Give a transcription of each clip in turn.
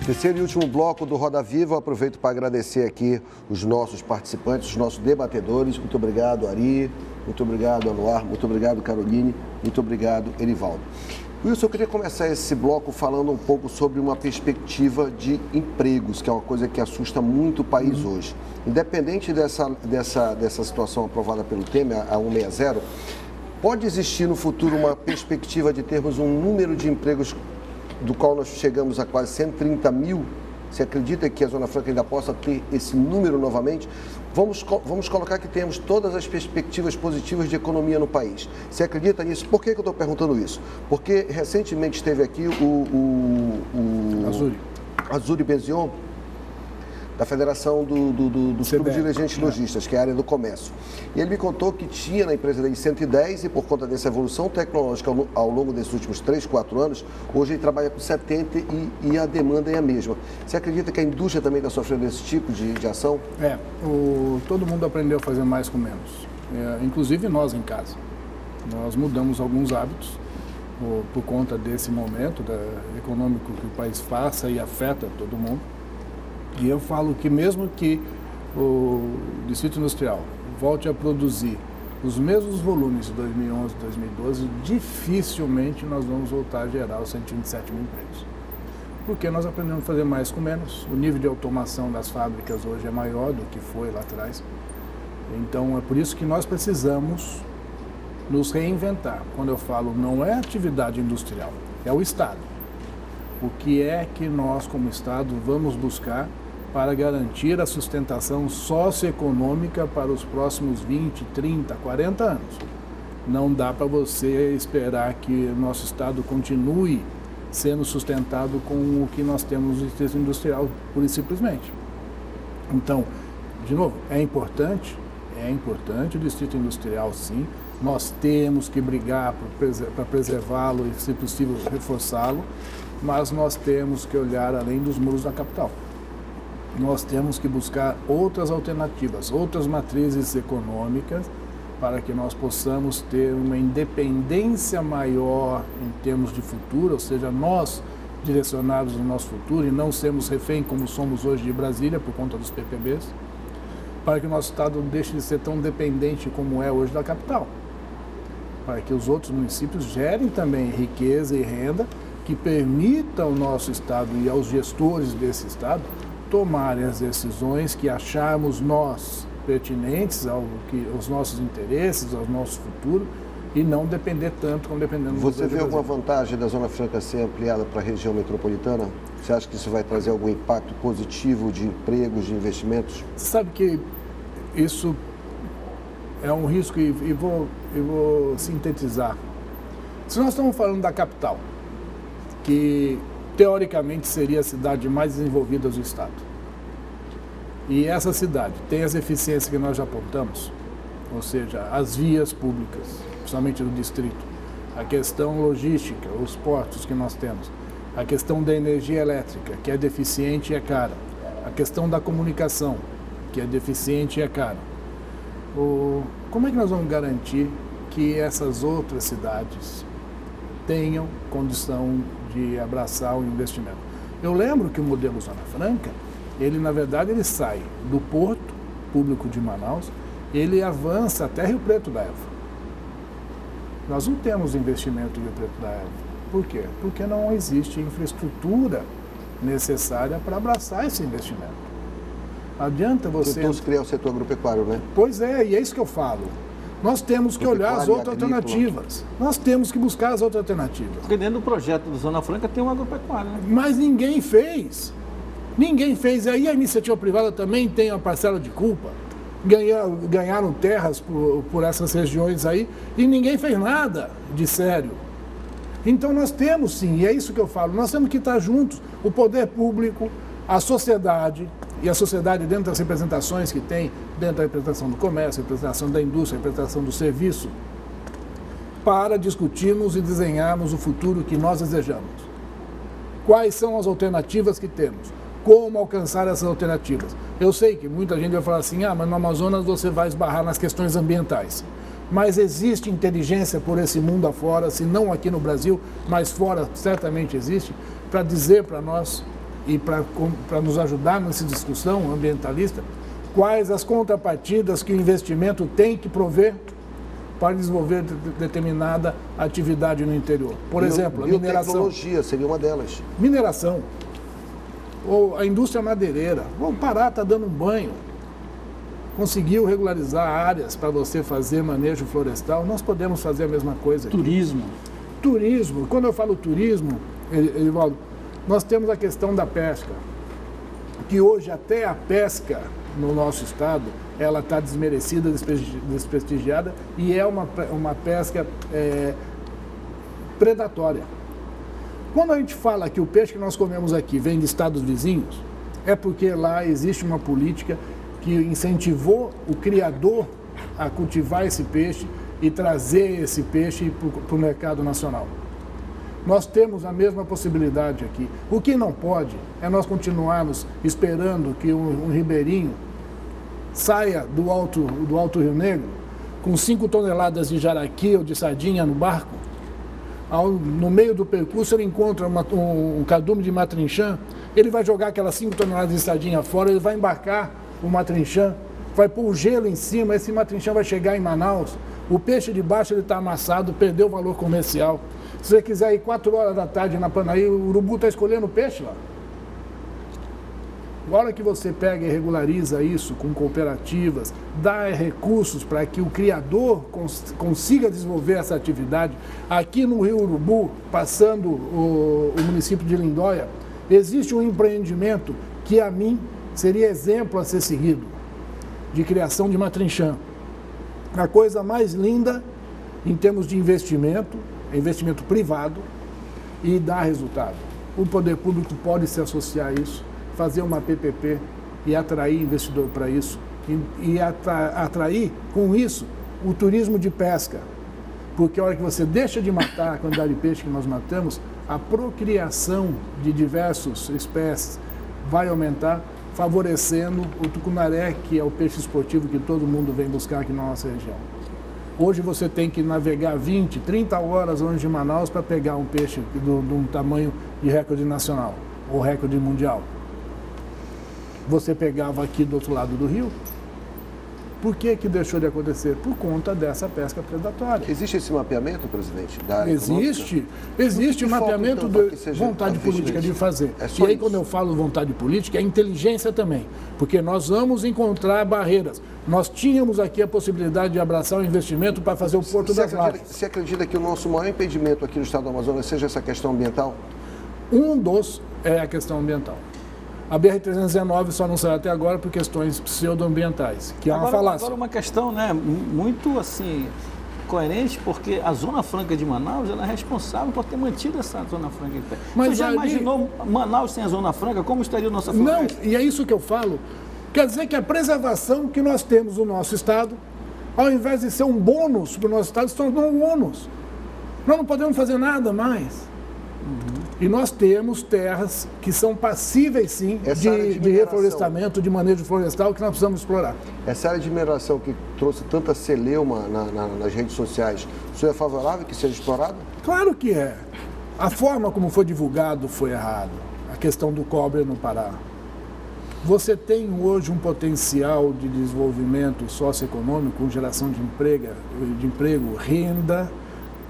Terceiro e último bloco do Roda Viva. Eu aproveito para agradecer aqui os nossos participantes, os nossos debatedores. Muito obrigado, Ari. Muito obrigado, Anuar. Muito obrigado, Caroline. Muito obrigado, Erivaldo. Wilson, eu queria começar esse bloco falando um pouco sobre uma perspectiva de empregos, que é uma coisa que assusta muito o país hoje. Independente dessa situação aprovada pelo Temer, a 160, pode existir no futuro uma perspectiva de termos um número de empregos do qual nós chegamos a quase 130 mil? Você acredita que a Zona Franca ainda possa ter esse número novamente? Vamos colocar que temos todas as perspectivas positivas de economia no país. Você acredita nisso? Por que eu estou perguntando isso? Porque recentemente esteve aqui o Azuri Benzion, da Federação dos Clubes Dirigentes Lojistas, que é a área do comércio. E ele me contou que tinha na empresa dele 110 e por conta dessa evolução tecnológica ao longo desses últimos 3, 4 anos, hoje ele trabalha com 70 e a demanda é a mesma. Você acredita que a indústria também está sofrendo esse tipo de ação? Todo mundo aprendeu a fazer mais com menos, inclusive nós em casa. Nós mudamos alguns hábitos por conta desse momento econômico que o país passa e afeta todo mundo. E eu falo que mesmo que o Distrito Industrial volte a produzir os mesmos volumes de 2011 e 2012, dificilmente nós vamos voltar a gerar os 127 mil empregos. Porque nós aprendemos a fazer mais com menos. O nível de automação das fábricas hoje é maior do que foi lá atrás. Então é por isso que nós precisamos nos reinventar. Quando eu falo não é atividade industrial, é o Estado. O que é que nós, como Estado, vamos buscar para garantir a sustentação socioeconômica para os próximos 20, 30, 40 anos? Não dá para você esperar que o nosso Estado continue sendo sustentado com o que nós temos no distrito industrial, pura e simplesmente. Então, de novo, é importante o distrito industrial, sim. Nós temos que brigar para preservá-lo e, se possível, reforçá-lo, mas nós temos que olhar além dos muros da capital. Nós temos que buscar outras alternativas, outras matrizes econômicas para que nós possamos ter uma independência maior em termos de futuro, ou seja, nós direcionados no nosso futuro e não sermos refém como somos hoje de Brasília por conta dos PPBs, para que o nosso Estado deixe de ser tão dependente como é hoje da capital, para que os outros municípios gerem também riqueza e renda que permita ao nosso Estado e aos gestores desse Estado tomarem as decisões que acharmos nós pertinentes aos nossos interesses, ao nosso futuro, e não depender tanto como dependendo do Você vê alguma vantagem da Zona Franca ser ampliada para a região metropolitana? Você acha que isso vai trazer algum impacto positivo de empregos, de investimentos? Você sabe que isso é um risco e vou sintetizar. Se nós estamos falando da capital, que teoricamente seria a cidade mais desenvolvida do Estado, e essa cidade tem as eficiências que nós já apontamos, ou seja, as vias públicas, principalmente do distrito, a questão logística, os portos que nós temos, a questão da energia elétrica, que é deficiente e é cara, a questão da comunicação, que é deficiente e é cara. Como é que nós vamos garantir que essas outras cidades tenham condição de abraçar o investimento? Eu lembro que o modelo Zona Franca, ele na verdade ele sai do porto público de Manaus, ele avança até Rio Preto da Eva. Nós não temos investimento em Rio Preto da Eva. Por quê? Porque não existe infraestrutura necessária para abraçar esse investimento. Adianta você... Tentou criar o setor agropecuário, né? Pois é, e é isso que eu falo. Nós temos que olhar as outras alternativas. Nós temos que buscar as outras alternativas. Porque dentro do projeto do Zona Franca tem um agropecuário, né? Mas ninguém fez. Ninguém fez. Aí a iniciativa privada também tem uma parcela de culpa. Ganharam terras por essas regiões aí e ninguém fez nada de sério. Então nós temos sim, e é isso que eu falo, nós temos que estar juntos, o poder público, a sociedade, e a sociedade dentro das representações que tem, dentro da representação do comércio, a representação da indústria, a representação do serviço, para discutirmos e desenharmos o futuro que nós desejamos. Quais são as alternativas que temos? Como alcançar essas alternativas? Eu sei que muita gente vai falar assim, mas no Amazonas você vai esbarrar nas questões ambientais. Mas existe inteligência por esse mundo afora, se não aqui no Brasil, mas fora certamente existe, para dizer para nós e para nos ajudar nessa discussão ambientalista, quais as contrapartidas que o investimento tem que prover para desenvolver determinada atividade no interior. Por exemplo, a mineração. Biotecnologia seria uma delas. Mineração, ou a indústria madeireira. O Pará está dando um banho, conseguiu regularizar áreas para você fazer manejo florestal, nós podemos fazer a mesma coisa aqui. Turismo, quando eu falo turismo, Edivaldo, nós temos a questão da pesca, que hoje até a pesca no nosso estado, ela está desmerecida, desprestigiada, e é uma pesca predatória. Quando a gente fala que o peixe que nós comemos aqui vem de estados vizinhos, é porque lá existe uma política que incentivou o criador a cultivar esse peixe e trazer esse peixe para o mercado nacional. Nós temos a mesma possibilidade aqui. O que não pode é nós continuarmos esperando que um ribeirinho saia do Alto Rio Negro com 5 toneladas de jaraqui ou de sardinha no barco. No meio do percurso ele encontra um cardume de matrinchã, ele vai jogar aquelas 5 toneladas de sardinha fora, ele vai embarcar o matrinchã, vai pôr o gelo em cima, esse matrinchã vai chegar em Manaus, o peixe de baixo está amassado, perdeu o valor comercial. Se você quiser ir 4 horas da tarde na Panaí, o urubu está escolhendo o peixe lá. A hora que você pega e regulariza isso com cooperativas, dá recursos para que o criador consiga desenvolver essa atividade. Aqui no Rio Urubu, passando o município de Lindóia, existe um empreendimento que a mim seria exemplo a ser seguido, de criação de matrinchã. A coisa mais linda em termos de investimento privado e dá resultado. O poder público pode se associar a isso, fazer uma PPP e atrair investidor para isso e atrair com isso o turismo de pesca, porque a hora que você deixa de matar a quantidade de peixe que nós matamos, a procriação de diversas espécies vai aumentar, favorecendo o tucunaré, que é o peixe esportivo que todo mundo vem buscar aqui na nossa região. Hoje você tem que navegar 20, 30 horas longe de Manaus para pegar um peixe de um tamanho de recorde nacional ou recorde mundial. Você pegava aqui do outro lado do rio. Por que deixou de acontecer? Por conta dessa pesca predatória. Existe esse mapeamento, presidente? Da área existe mapeamento de vontade política de fazer. E aí, quando eu falo vontade política, é inteligência também. Porque nós vamos encontrar barreiras. Nós tínhamos aqui a possibilidade de abraçar o investimento para fazer o Porto das Lajes. Você acredita que o nosso maior impedimento aqui no estado do Amazonas seja essa questão ambiental? Um dos é a questão ambiental. A BR-319 só não saiu até agora por questões pseudoambientais, que é uma falácia. Agora uma questão, né, muito assim, coerente, porque a Zona Franca de Manaus ela é responsável por ter mantido essa Zona Franca em pé. Você já imaginou Manaus sem a Zona Franca? Como estaria a nossa floresta? Não, e é isso que eu falo. Quer dizer que a preservação que nós temos no nosso estado, ao invés de ser um bônus para o nosso estado, se tornou um ônus. Nós não podemos fazer nada mais. E nós temos terras que são passíveis, sim, de reflorestamento, de manejo florestal, que nós precisamos explorar. Essa área de mineração que trouxe tanta celeuma nas redes sociais, o senhor é favorável que seja explorada? Claro que é. A forma como foi divulgado foi errado. A questão do cobre no Pará. Você tem hoje um potencial de desenvolvimento socioeconômico, com geração de emprego, renda,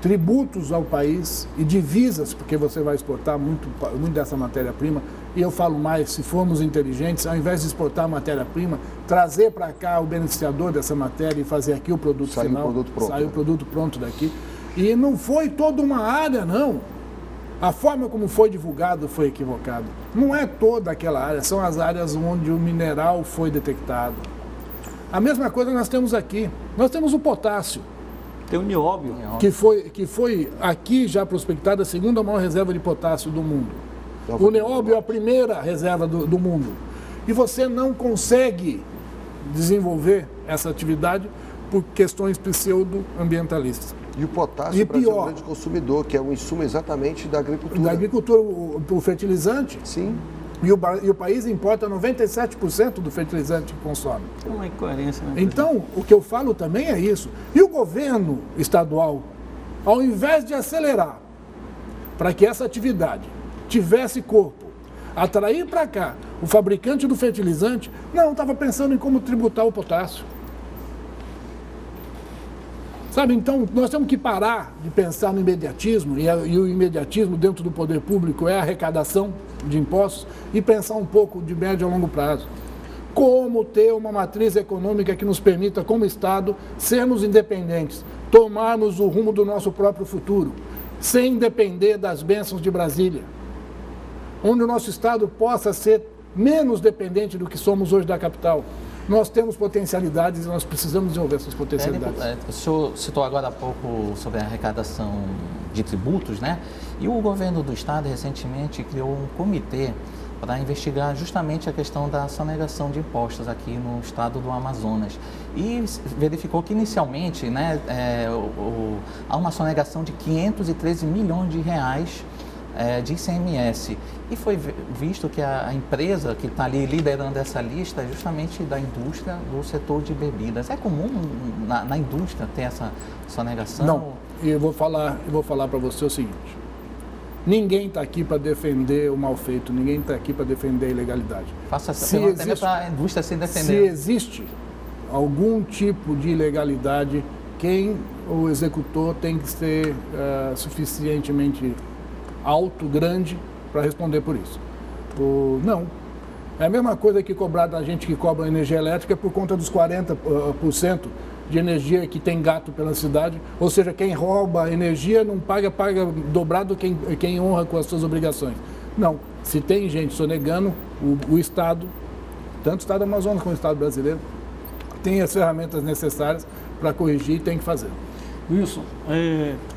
tributos ao país e divisas, porque você vai exportar muito dessa matéria-prima. E eu falo mais, se formos inteligentes, ao invés de exportar matéria-prima, trazer para cá o beneficiador dessa matéria e fazer aqui o produto final. Saiu o produto pronto daqui. E não foi toda uma área, não. A forma como foi divulgado foi equivocada. Não é toda aquela área, são as áreas onde o mineral foi detectado. A mesma coisa nós temos aqui. Nós temos o potássio. Tem o nióbio. Que foi aqui já prospectada a segunda maior reserva de potássio do mundo. O nióbio é a primeira reserva do mundo. E você não consegue desenvolver essa atividade por questões pseudo-ambientalistas. E o potássio para o grande consumidor, que é um insumo exatamente da agricultura. Da agricultura, o fertilizante. Sim. E o país importa 97% do fertilizante que consome. É uma incoerência, né? Então, o que eu falo também é isso. E o governo estadual, ao invés de acelerar para que essa atividade tivesse corpo, atrair para cá o fabricante do fertilizante, não, estava pensando em como tributar o potássio. Sabe, então, nós temos que parar de pensar no imediatismo, e o imediatismo dentro do poder público é a arrecadação de impostos, e pensar um pouco de médio a longo prazo. Como ter uma matriz econômica que nos permita, como Estado, sermos independentes, tomarmos o rumo do nosso próprio futuro, sem depender das bênçãos de Brasília. Onde o nosso Estado possa ser menos dependente do que somos hoje da capital. Nós temos potencialidades e nós precisamos desenvolver essas potencialidades. O senhor citou agora há pouco sobre a arrecadação de tributos, né? E o governo do Estado recentemente criou um comitê para investigar justamente a questão da sonegação de impostos aqui no estado do Amazonas. E verificou que inicialmente, né, há uma sonegação de 513 milhões de reais de ICMS. E foi visto que a empresa que está ali liderando essa lista é justamente da indústria do setor de bebidas. É comum na indústria ter essa sonegação? Não, e eu vou falar para você o seguinte: ninguém está aqui para defender o mal feito, ninguém está aqui para defender a ilegalidade. Faça essa pergunta para a indústria se defender. Se existe algum tipo de ilegalidade, quem o executor tem que ser suficientemente alto, grande, para responder por isso. Não. É a mesma coisa que cobrar da gente que cobra energia elétrica por conta dos 40% de energia que tem gato pela cidade. Ou seja, quem rouba energia não paga dobrado quem honra com as suas obrigações. Não. Se tem gente sonegando, o Estado, tanto o Estado do Amazonas como o Estado brasileiro, tem as ferramentas necessárias para corrigir e tem que fazer. Wilson,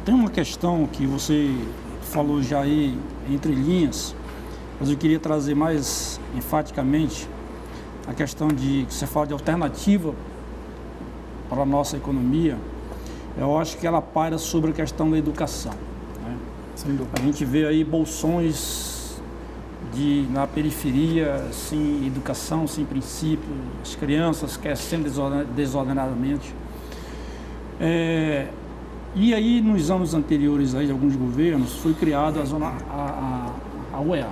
tem uma questão que você falou já aí entre linhas, mas eu queria trazer mais enfaticamente a questão de que você fala de alternativa para a nossa economia. Eu acho que ela paira sobre a questão da educação, né? A gente vê aí bolsões na periferia, sem educação, sem princípio, as crianças crescendo desordenadamente. E aí, nos anos anteriores aí, de alguns governos, foi criada a UEA,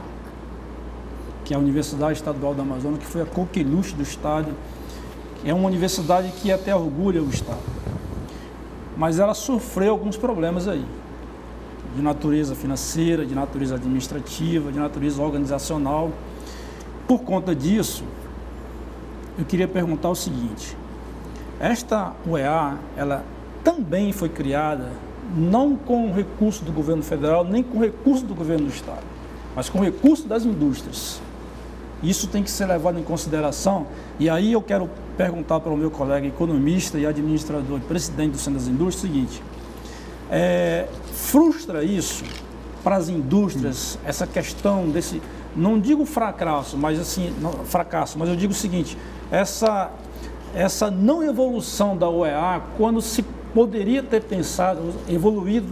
que é a Universidade Estadual do Amazonas, que foi a coqueluche do Estado. É uma universidade que até orgulha o Estado. Mas ela sofreu alguns problemas aí, de natureza financeira, de natureza administrativa, de natureza organizacional. Por conta disso, eu queria perguntar o seguinte: esta UEA, ela também foi criada não com recurso do governo federal, nem com recurso do governo do Estado, mas com recurso das indústrias. Isso tem que ser levado em consideração. E aí eu quero perguntar para o meu colega economista e administrador, presidente do Centro das Indústrias, o seguinte: frustra isso para as indústrias, essa questão desse, não digo fracasso, mas eu digo o seguinte: essa não evolução da UEA, quando se poderia ter pensado, evoluído,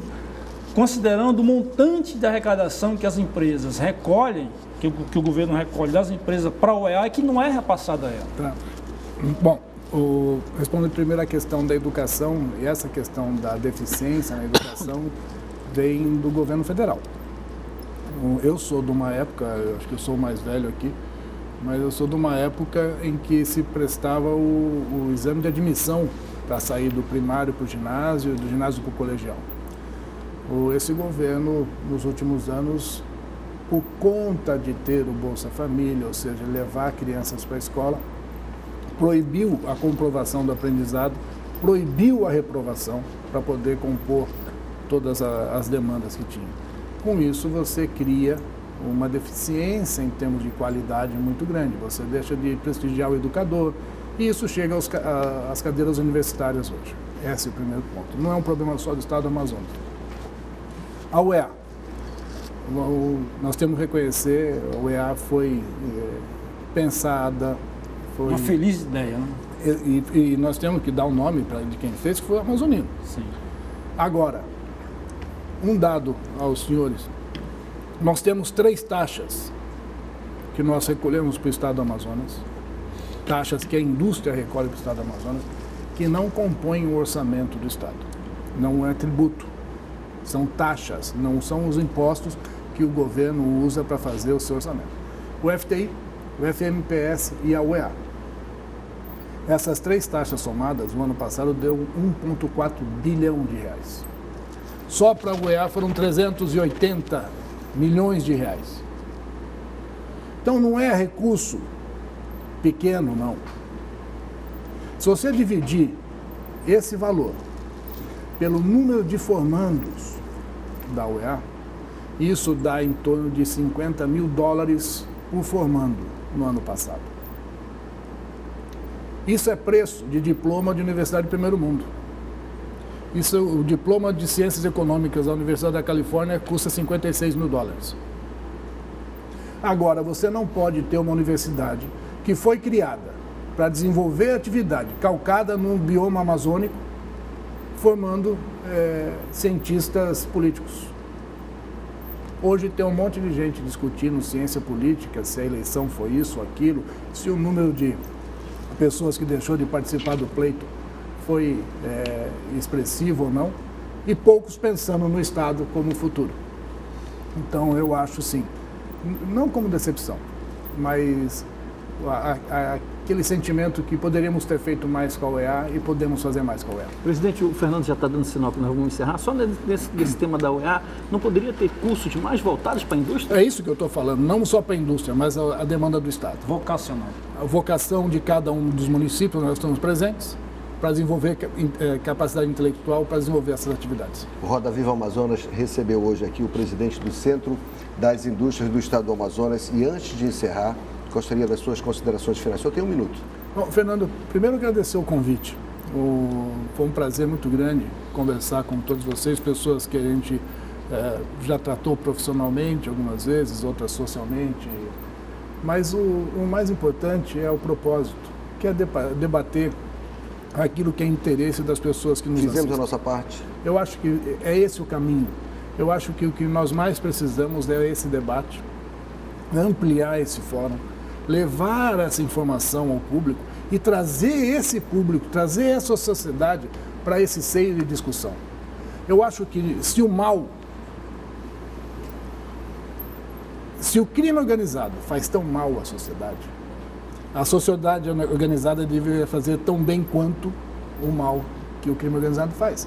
considerando o montante de arrecadação que as empresas recolhem, que o governo recolhe das empresas para a UEA e que não é repassada a ela. Tá. Bom, respondendo primeiro a questão da educação, e essa questão da deficiência na educação vem do governo federal. Eu sou de uma época, eu acho que eu sou o mais velho aqui, mas eu sou de uma época em que se prestava o exame de admissão para sair do primário para o ginásio, do ginásio para o colegial. Esse governo, nos últimos anos, por conta de ter o Bolsa Família, ou seja, levar crianças para a escola, proibiu a comprovação do aprendizado, proibiu a reprovação para poder compor todas as demandas que tinha. Com isso, você cria uma deficiência em termos de qualidade muito grande. Você deixa de prestigiar o educador e isso chega às cadeiras universitárias hoje. Esse é o primeiro ponto. Não é um problema só do Estado do Amazonas. A UEA. Nós temos que reconhecer, a UEA foi pensada... Foi uma feliz ideia, né? E nós temos que dar o nome de quem fez, que foi o amazonino. Sim. Agora, um dado aos senhores, nós temos 3 taxas que nós recolhemos para o Estado do Amazonas, taxas que a indústria recolhe para o Estado do Amazonas, que não compõem o orçamento do Estado. Não é tributo, são taxas, não são os impostos que o governo usa para fazer o seu orçamento. o FTI, o FMPS e a UEA. Essas 3 taxas somadas, no ano passado, deu 1,4 bilhão de reais. Só para a UEA foram 380 milhões de reais. Então não é recurso pequeno, não. Se você dividir esse valor pelo número de formandos da UEA, isso dá em torno de $50 mil por formando no ano passado. Isso é preço de diploma de universidade de primeiro mundo. Isso, o diploma de Ciências Econômicas da Universidade da Califórnia custa $56 mil. Agora, você não pode ter uma universidade que foi criada para desenvolver atividade calcada no bioma amazônico, formando cientistas políticos. Hoje tem um monte de gente discutindo ciência política, se a eleição foi isso ou aquilo, se o número de pessoas que deixou de participar do pleito foi expressivo ou não, e poucos pensando no Estado como futuro. Então, eu acho, sim, não como decepção, mas aquele sentimento que poderíamos ter feito mais com a UEA e podemos fazer mais com a UEA. Presidente, o Fernando já está dando sinal que nós vamos encerrar. Só nesse tema da UEA, não poderia ter cursos mais voltados para a indústria? É isso que eu estou falando, não só para a indústria, mas a demanda do Estado. Vocacional. A vocação de cada um dos municípios, nós estamos presentes, para desenvolver capacidade intelectual, para desenvolver essas atividades. O Roda Viva Amazonas recebeu hoje aqui o presidente do Centro das Indústrias do Estado do Amazonas e antes de encerrar, gostaria das suas considerações finais. Só tem 1 minuto. Bom, Fernando, primeiro agradecer o convite. Foi um prazer muito grande conversar com todos vocês, pessoas que a gente já tratou profissionalmente algumas vezes, outras socialmente. Mas o mais importante é o propósito, que é debater aquilo que é interesse das pessoas que nos assistem. Fizemos a nossa parte. Eu acho que é esse o caminho. Eu acho que o que nós mais precisamos é esse debate, ampliar esse fórum, levar essa informação ao público e trazer esse público, trazer essa sociedade para esse seio de discussão. Eu acho que se o crime organizado faz tão mal à a sociedade organizada deveria fazer tão bem quanto o mal que o crime organizado faz.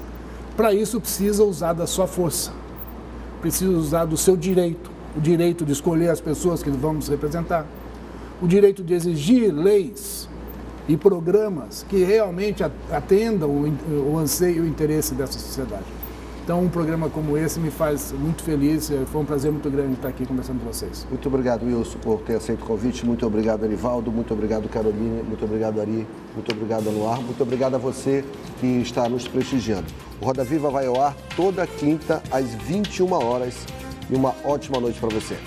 Para isso precisa usar da sua força, precisa usar do seu direito, o direito de escolher as pessoas que vamos representar, o direito de exigir leis e programas que realmente atendam o anseio e o interesse dessa sociedade. Então, um programa como esse me faz muito feliz, foi um prazer muito grande estar aqui conversando com vocês. Muito obrigado, Wilson, por ter aceito o convite, muito obrigado, Erivaldo, muito obrigado, Caroline, muito obrigado, Ari, muito obrigado, Anuar, muito obrigado a você que está nos prestigiando. O Roda Viva vai ao ar toda quinta às 21 horas e uma ótima noite para você.